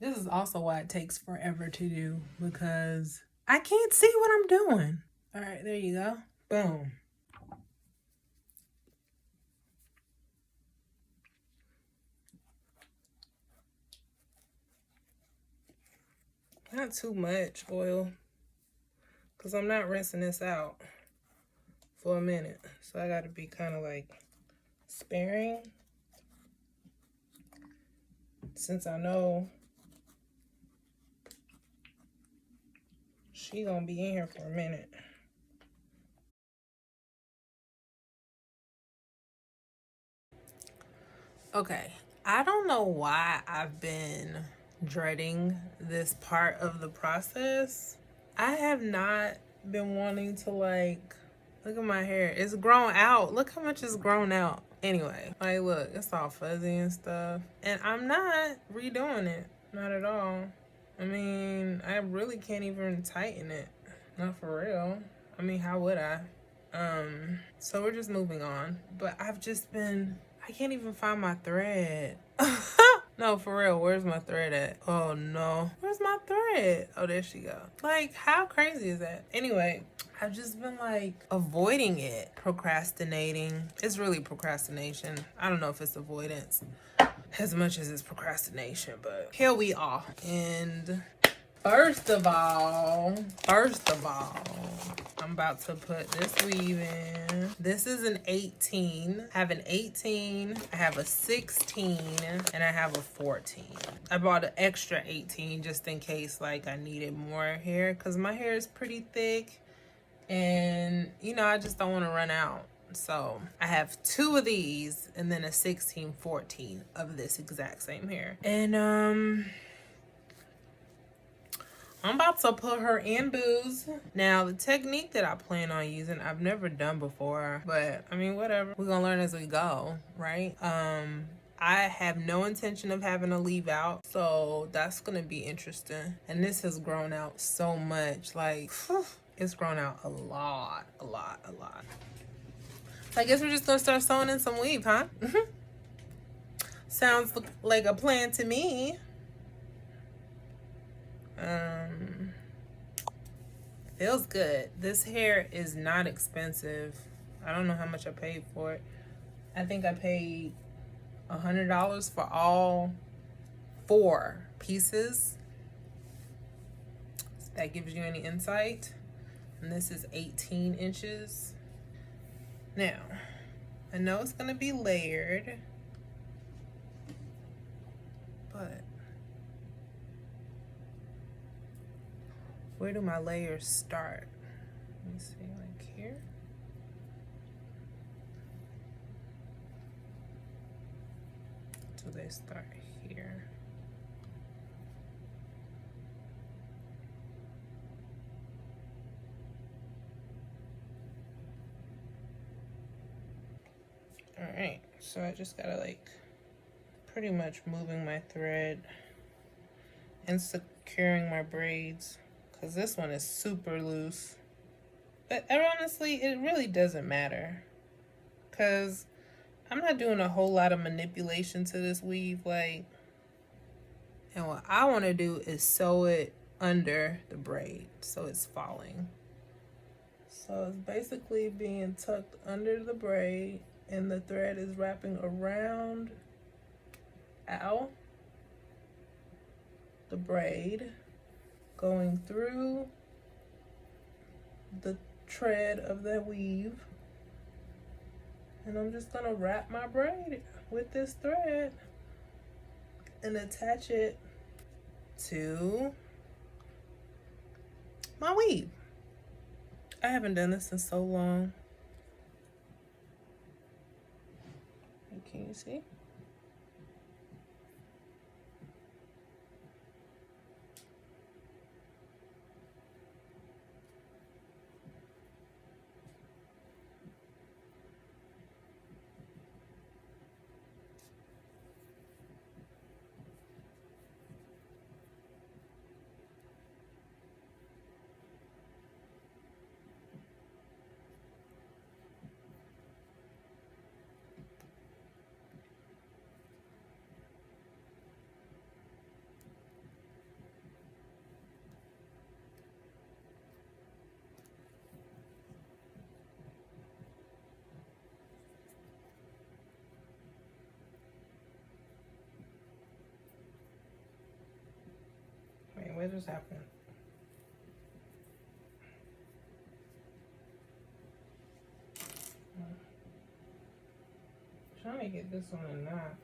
This is also why it takes forever to do, because I can't see what I'm doing. All right, there you go. Boom. Not too much oil, because I'm not rinsing this out for a minute. So I got to be kind of like sparing, since I know she gonna be in here for a minute. Okay, I don't know why I've been dreading this part of the process. I have not been wanting to, like, look at my hair. It's grown out. Look how much it's grown out. Anyway, like, look, it's all fuzzy and stuff. And I'm not redoing it. Not at all. I mean, I really can't even tighten it. Not for real. I mean, how would I? So we're just moving on. But I've just been, I can't even find my thread. No, for real, where's my thread at? Oh no, where's my thread? Oh, there she go. Like, how crazy is that? Anyway, I've just been like avoiding it, procrastinating. It's really procrastination. I don't know if it's avoidance as much as it's procrastination, but here we are. And first of all, I'm about to put this weave in. This is an 18. I have an 18, I have a 16, and I have a 14. I bought an extra 18 just in case like I needed more hair, because my hair is pretty thick and you know, I just don't want to run out. So I have 2 of these and then a 16, 14 of this exact same hair. And I'm about to put her in booze. Now, the technique that I plan on using, I've never done before, but I mean, whatever. We're gonna learn as we go, right? I have no intention of having a leave out, so that's gonna be interesting. And this has grown out so much, like, it's grown out a lot. So I guess we're just gonna start sewing in some weave, huh? Sounds like a plan to me. Feels good. This hair is not expensive. I don't know how much I paid for it. I think I paid $100 for all 4 pieces. If that gives you any insight. And this is 18 inches. Now, I know it's gonna be layered, but where do my layers start? Let me see, like here. So they start here. All right, so I just gotta like pretty much moving my thread and securing my braids, because this one is super loose. But honestly, it really doesn't matter, because I'm not doing a whole lot of manipulation to this weave. Like, and what I want to do is sew it under the braid so it's falling. So it's basically being tucked under the braid and the thread is wrapping around, the braid, going through the thread of the weave, and I'm just gonna wrap my braid with this thread and attach it to my weave. I haven't done this in so long. Can you see? That just happened. Trying to get this one in knot.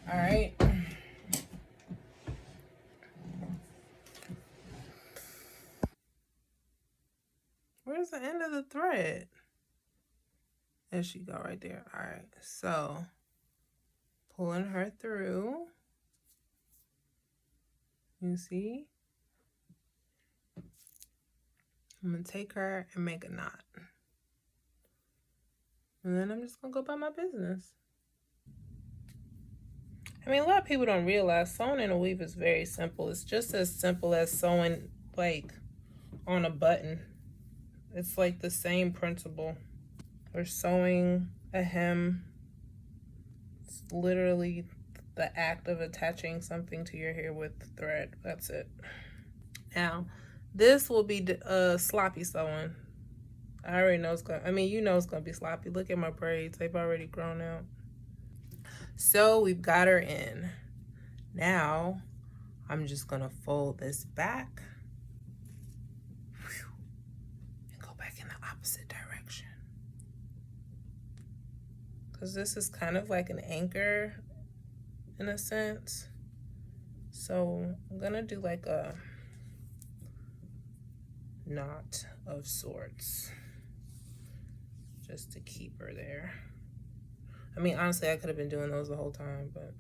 All right. Where's the end of the thread? There she go right there. All right. So pulling her through. You see? I'm gonna take her and make a knot. And then I'm just gonna go about my business. I mean, a lot of people don't realize sewing in a weave is very simple. It's just as simple as sewing like on a button. It's like the same principle. Or sewing a hem. It's literally the act of attaching something to your hair with thread. That's it. Now, this will be sloppy sewing. I already know it's gonna, I mean, you know it's gonna be sloppy. Look at my braids, they've already grown out. So we've got her in. Now, I'm just gonna fold this back and go back in the opposite direction. Because this is kind of like an anchor in a sense. So I'm gonna do like a knot of sorts just to keep her there. I mean, honestly, I could have been doing those the whole time, but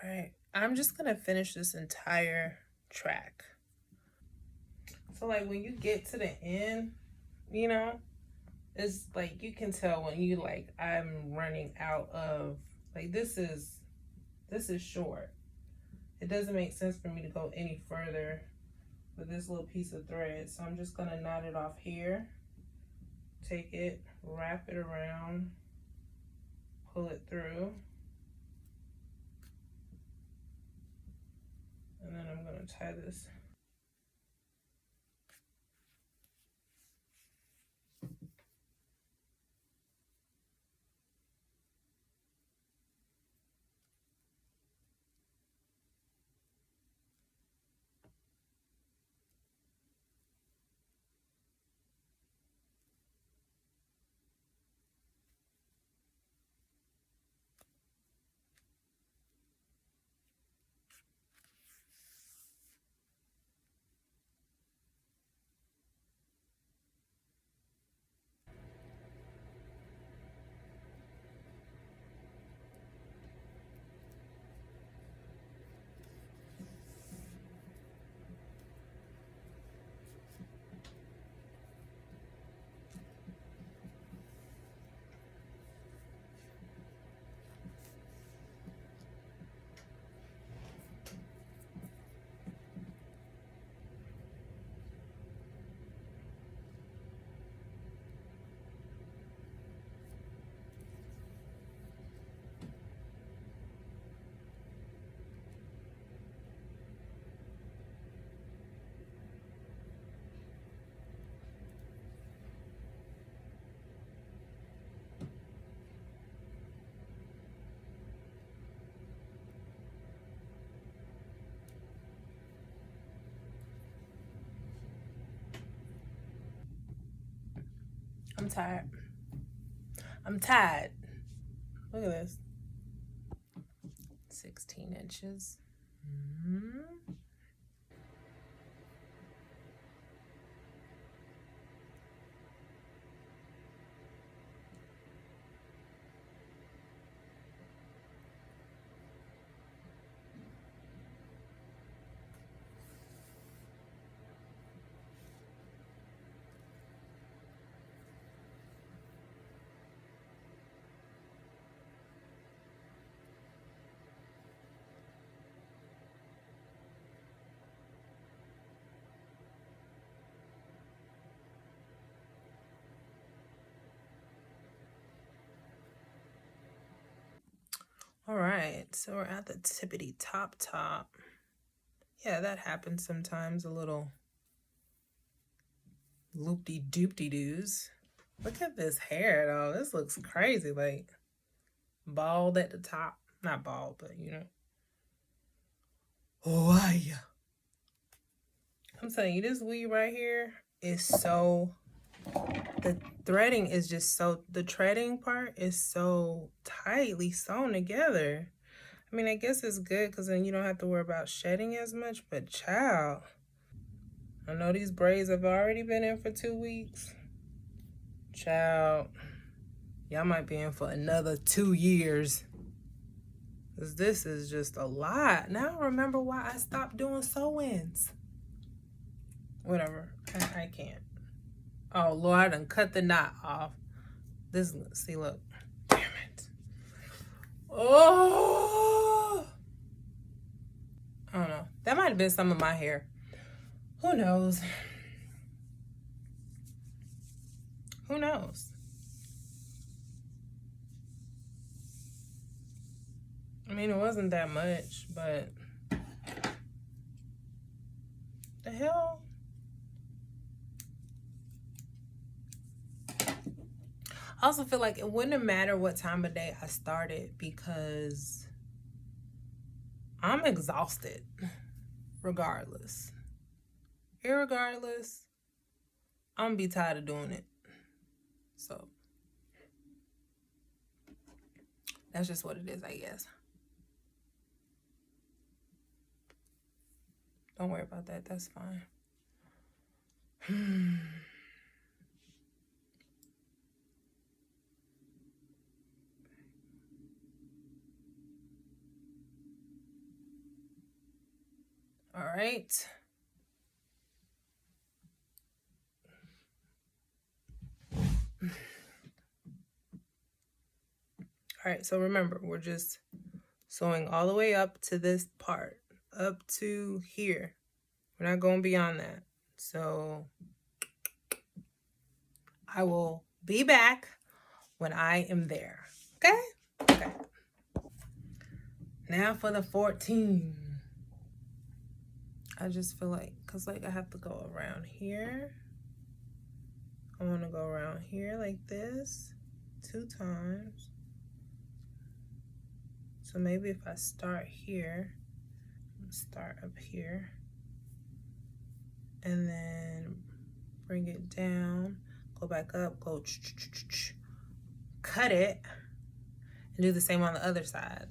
all right. I'm just gonna finish this entire track. So like when you get to the end, you know, it's like you can tell when you like I'm running out of like this is short. It doesn't make sense for me to go any further with this little piece of thread. So I'm just gonna knot it off here. Take it, wrap it around, pull it through. And then I'm gonna tie this. I'm tired. I'm tired. Look at this. 16 inches. All right, so we're at the tippity top. Yeah, that happens sometimes, a little loop-de-doop-de-doos. Look at this hair, though. This looks crazy, like bald at the top. Not bald, but you know. Why? I'm telling you, this weave right here is so... The threading is just so... The treading part is so tightly sewn together. I mean, I guess it's good because then you don't have to worry about shedding as much, but child... I know these braids have already been in for 2 weeks. Child, y'all might be in for another 2 years. Because this is just a lot. Now I remember why I stopped doing sew-ins. Whatever, I can't. Oh, Lord, I done cut the knot off. This, see, look. Damn it. Oh! I don't know. That might have been some of my hair. Who knows? Who knows? I mean, it wasn't that much, but the hell? I also feel like it wouldn't matter what time of day I started because I'm exhausted regardless. Irregardless, I'm gonna be tired of doing it. So that's just what it is, I guess. Don't worry about that. That's fine. All right. All right, so remember, we're just sewing all the way up to this part, up to here. We're not going beyond that. So I will be back when I am there. Okay? Okay. Now for the 14. I just feel like, because like I have to go around here. I want to go around here like this 2 times. So maybe if I start here, start up here, and then bring it down, go back up, go cut it, and do the same on the other side.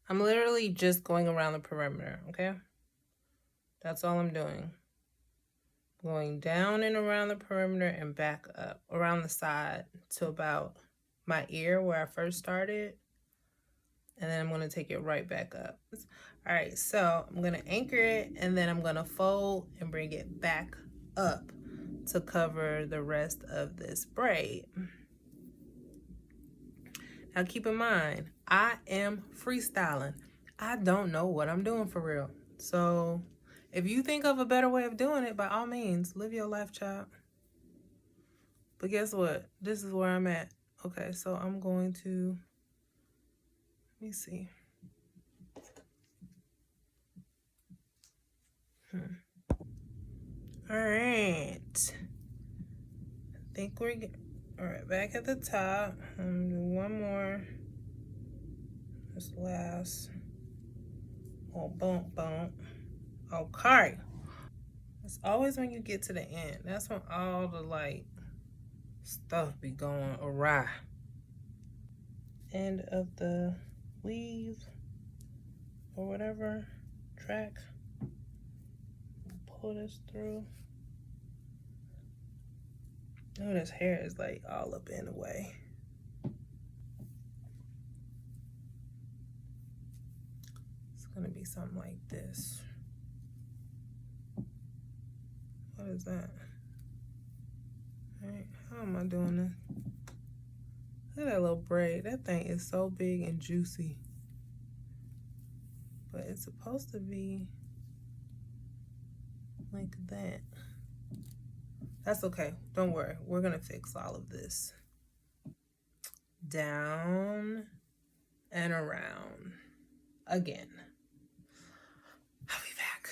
I'm literally just going around the perimeter, okay? That's all I'm doing. Going down and around the perimeter and back up around the side to about my ear where I first started. and then I'm going to take it right back up. All right, so I'm going to anchor it, and then I'm going to fold and bring it back up to cover the rest of this braid. Now keep in mind, I am freestyling. I don't know what I'm doing for real. So if you think of a better way of doing it, by all means, live your life, child. But guess what? This is where I'm at. Okay, so I'm going to, let me see. All right. I think we're good. All right, back at the top. I'm gonna do one more. This last. Oh, bump, bump. Okay. It's always when you get to the end. That's when all the like stuff be going awry. End of the weave or whatever track. Pull this through. Oh, this hair is like all up in the way. It's gonna be something like this. What is that? All right, how am I doing this? Look at that little braid. That thing is so big and juicy. But it's supposed to be like that. That's okay. Don't worry. We're going to fix all of this. Down and around. Again. I'll be back.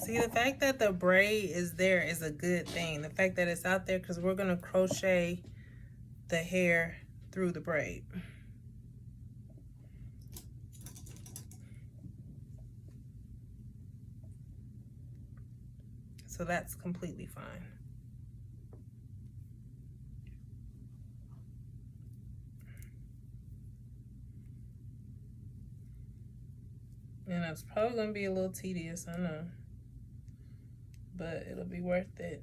See, the fact that the braid is there is a good thing. The fact that it's out there, because we're going to crochet the hair through the braid. So that's completely fine. And it's probably going to be a little tedious, I know. But it'll be worth it.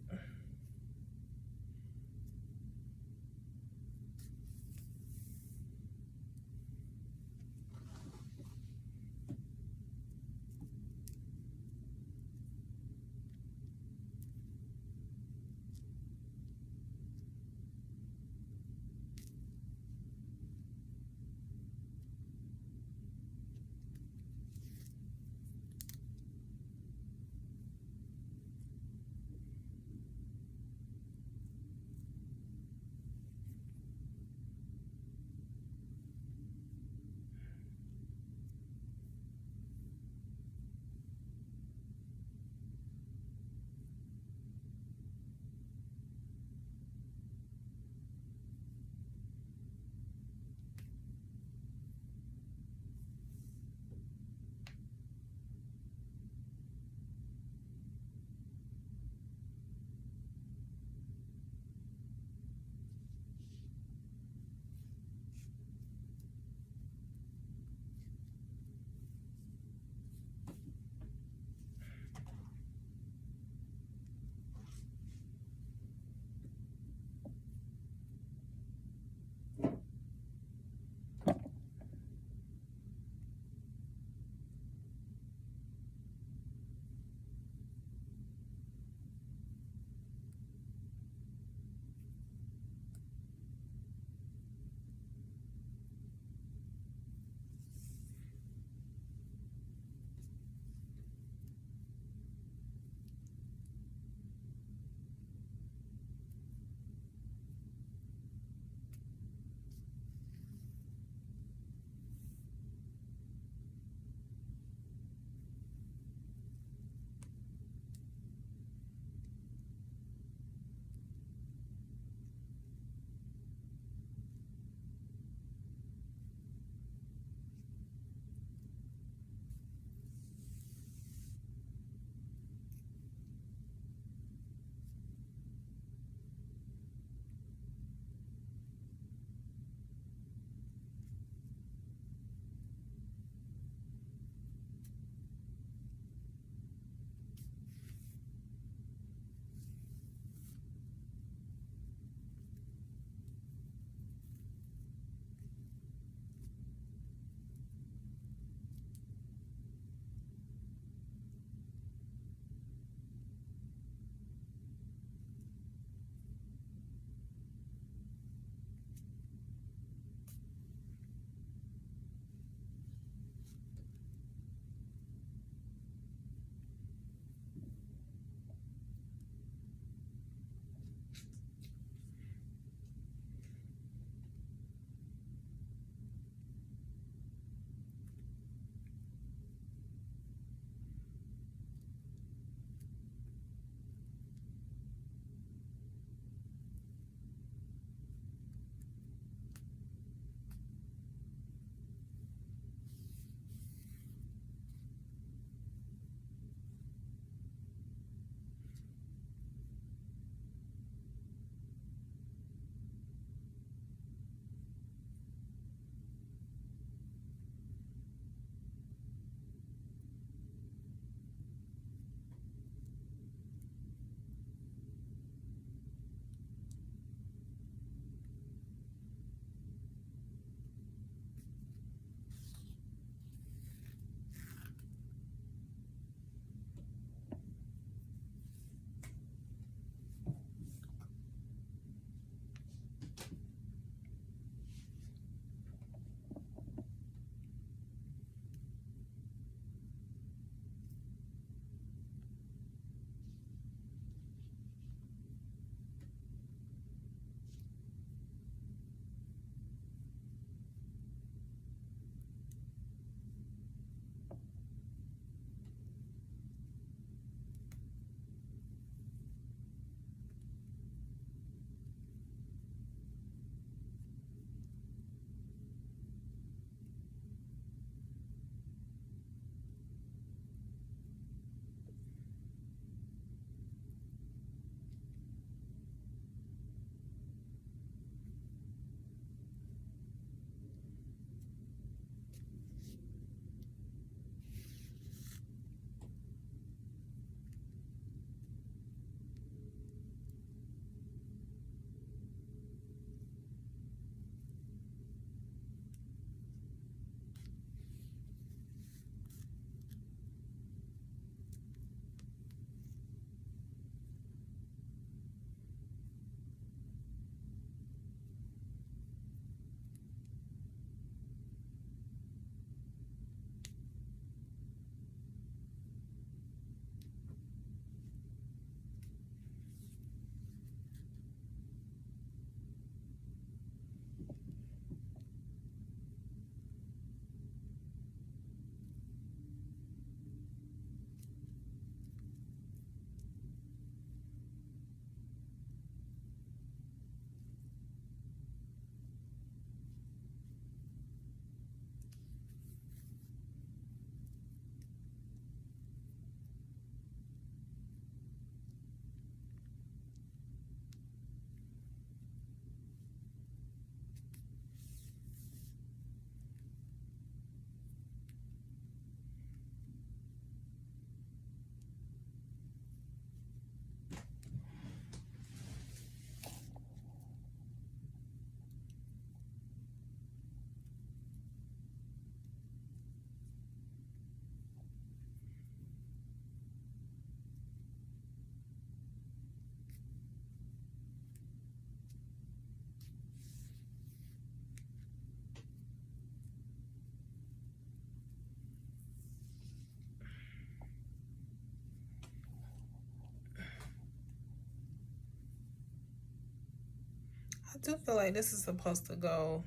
I do feel like this is supposed to go,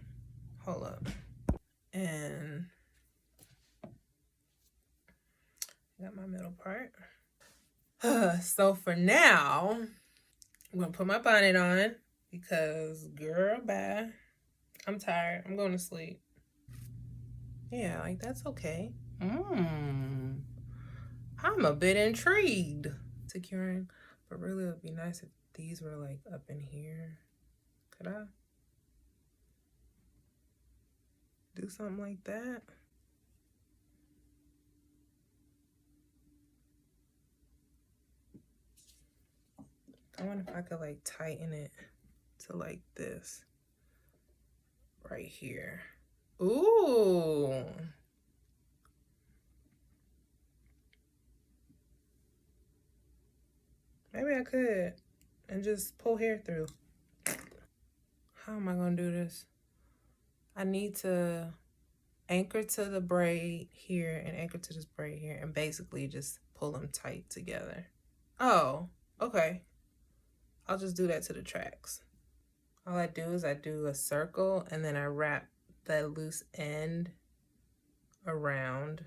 hold up. And I got my middle part. So for now, I'm gonna put my bonnet on because girl, bye. I'm tired. I'm going to sleep. Yeah, like that's okay. I'm a bit intrigued. Securing, but really it would be nice if these were like up in here. Could I do something like that? I wonder if I could like tighten it to like this right here. Ooh. Maybe I could and just pull hair through. How am I gonna do this? I need to anchor to the braid here and anchor to this braid here and basically just pull them tight together. Oh, okay. I'll just do that to the tracks. All I do is I do a circle and then I wrap that loose end around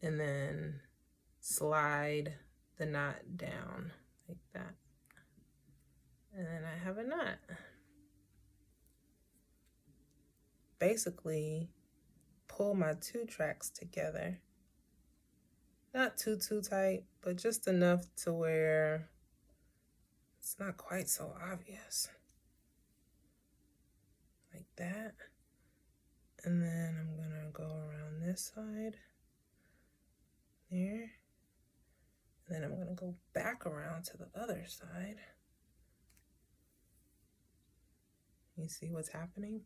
and then slide the knot down like that. And then I have a knot. Basically, pull my two tracks together. Not too tight, but just enough to where it's not quite so obvious. Like that. And then I'm gonna go around this side. There. And then I'm gonna go back around to the other side. You see what's happening?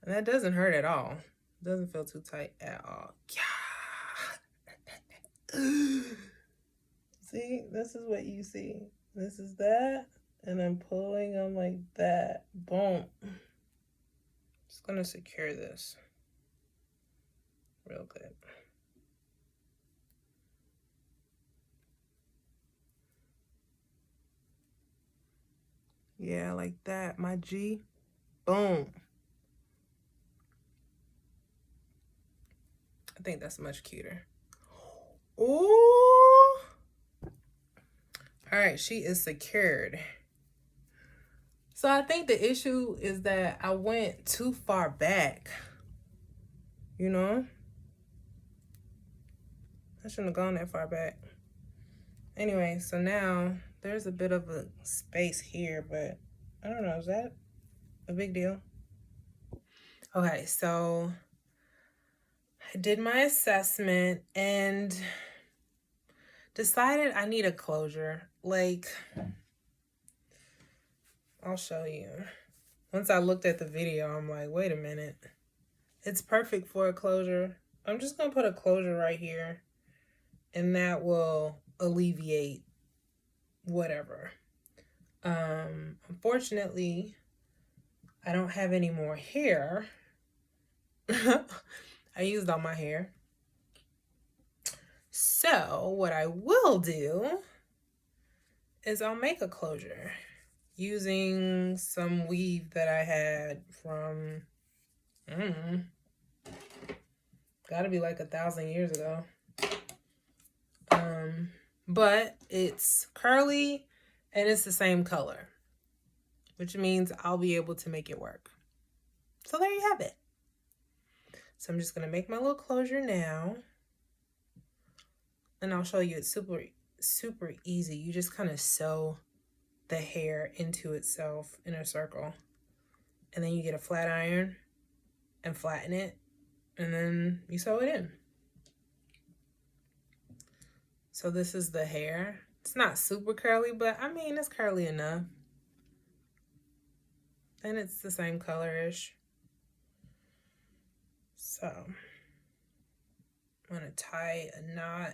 And that doesn't hurt at all. It doesn't feel too tight at all. See, this is what you see. This is that, and I'm pulling them like that. Boom. Just gonna secure this real good. Yeah, like that. My G. Boom. I think that's much cuter. Ooh. All right, she is secured. So I think the issue is that I went too far back. You know? I shouldn't have gone that far back. Anyway, so now there's a bit of a space here, but I don't know, is that a big deal? Okay, so I did my assessment and decided I need a closure. Like, I'll show you. Once I looked at the video, I'm like, wait a minute. It's perfect for a closure. I'm just gonna put a closure right here and that will alleviate whatever. Unfortunately, I don't have any more hair. I used all my hair. So what I will do is I'll make a closure using some weave that I had from, gotta be like 1,000 years ago. But it's curly and it's the same color, which means I'll be able to make it work. So there you have it. So I'm just gonna make my little closure now. And I'll show you, it's super easy. You just kind of sew the hair into itself in a circle. And then you get a flat iron and flatten it. And then you sew it in. So this is the hair. It's not super curly, but I mean, it's curly enough. And it's the same color-ish. So I'm gonna tie a knot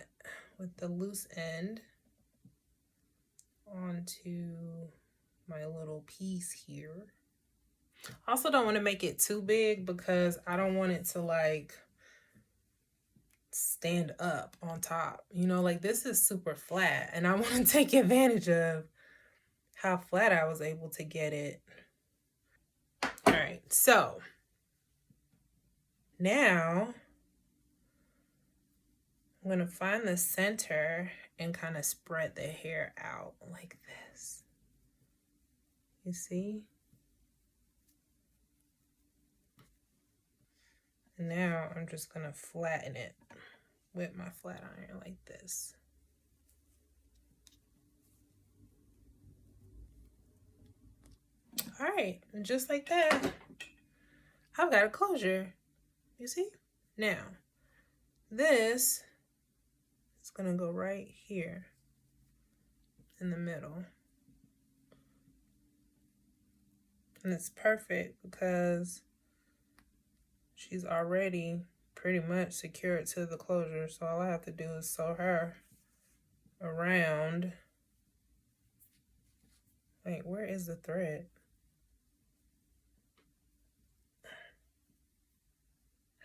with the loose end onto my little piece here. I also don't want to make it too big because I don't want it to like stand up on top. You know, like this is super flat and I want to take advantage of how flat I was able to get it. All right, so now I'm going to find the center and kind of spread the hair out like this. You see? And now I'm just going to flatten it with my flat iron like this. All right, and just like that, I've got a closure. You see? Now, this is going to go right here in the middle. And it's perfect because she's already pretty much secured to the closure. So all I have to do is sew her around. Wait, where is the thread?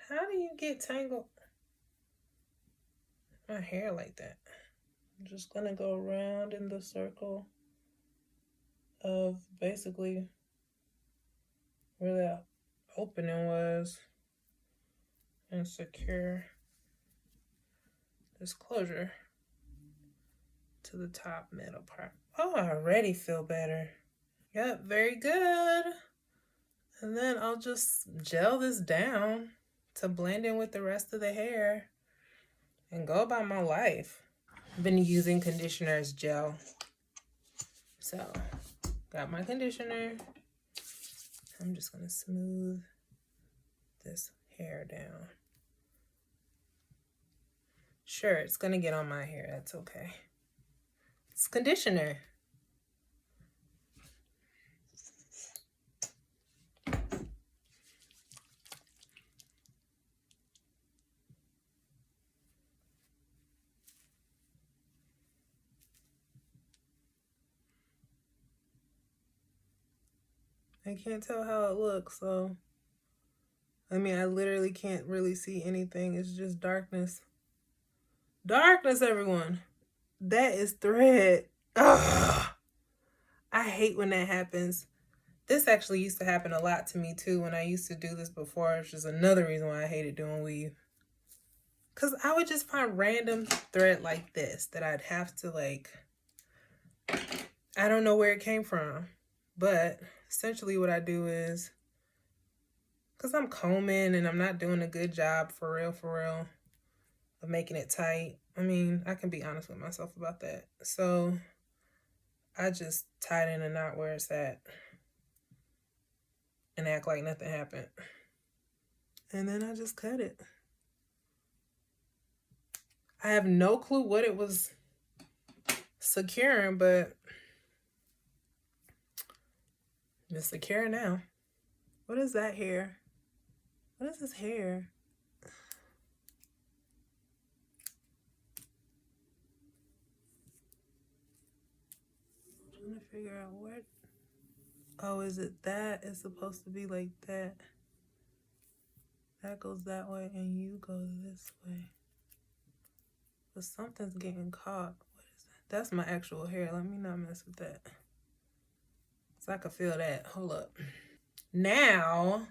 How do you get tangled my hair like that? I'm just gonna go around in the circle of basically where that opening was and secure this closure to the top middle part. Oh, I already feel better. Yep, very good. And then I'll just gel this down to blend in with the rest of the hair and go about my life. I've been using conditioner as gel. So, got my conditioner. I'm just gonna smooth this hair down. Sure, it's gonna get on my hair, that's okay. It's conditioner. I can't tell how it looks, so I mean, I literally can't really see anything. It's just darkness. Darkness, everyone. That is thread. Ugh. I hate when that happens. This actually used to happen a lot to me too when I used to do this before, which is another reason why I hated doing weave. Because I would just find random thread like this that I'd have to like, I don't know where it came from. But essentially what I do is, because I'm combing and I'm not doing a good job for real, of making it tight. I mean, I can be honest with myself about that. So I just tighten a knot where it's at and act like nothing happened. And then I just cut it. I have no clue what it was securing, but it's secure now. What is that hair? What is this hair? I'm trying to figure out what. Oh, is it that? It's supposed to be like that. That goes that way and you go this way. But something's getting caught. What is that? That's my actual hair. Let me not mess with that. So I can feel that. Hold up. Now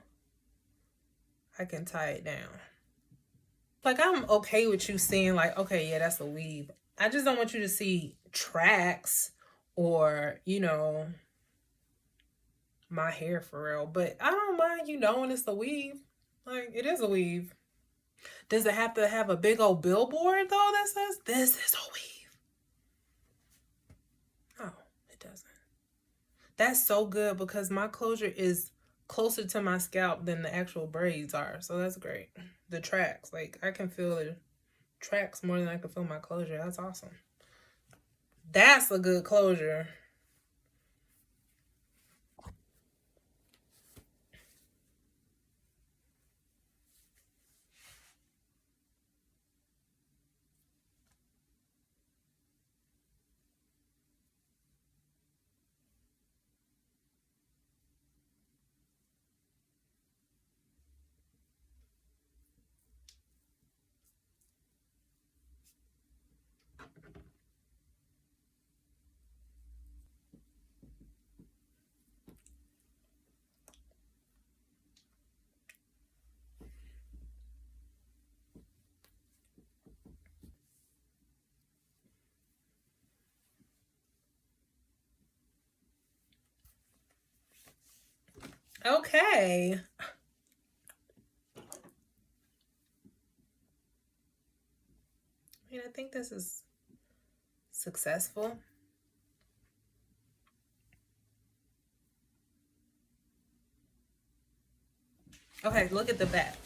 I can tie it down. Like, I'm okay with you seeing like, okay, yeah, that's a weave. I just don't want you to see tracks or, you know, my hair for real. But I don't mind you knowing it's a weave. Like, it is a weave. Does it have to have a big old billboard though that says this is a weave? No, it doesn't. That's so good because my closure is closer to my scalp than the actual braids are. So that's great. The tracks, like I can feel the tracks more than I can feel my closure. That's awesome. That's a good closure. Okay. I mean, I think this is successful. Okay, look at the back.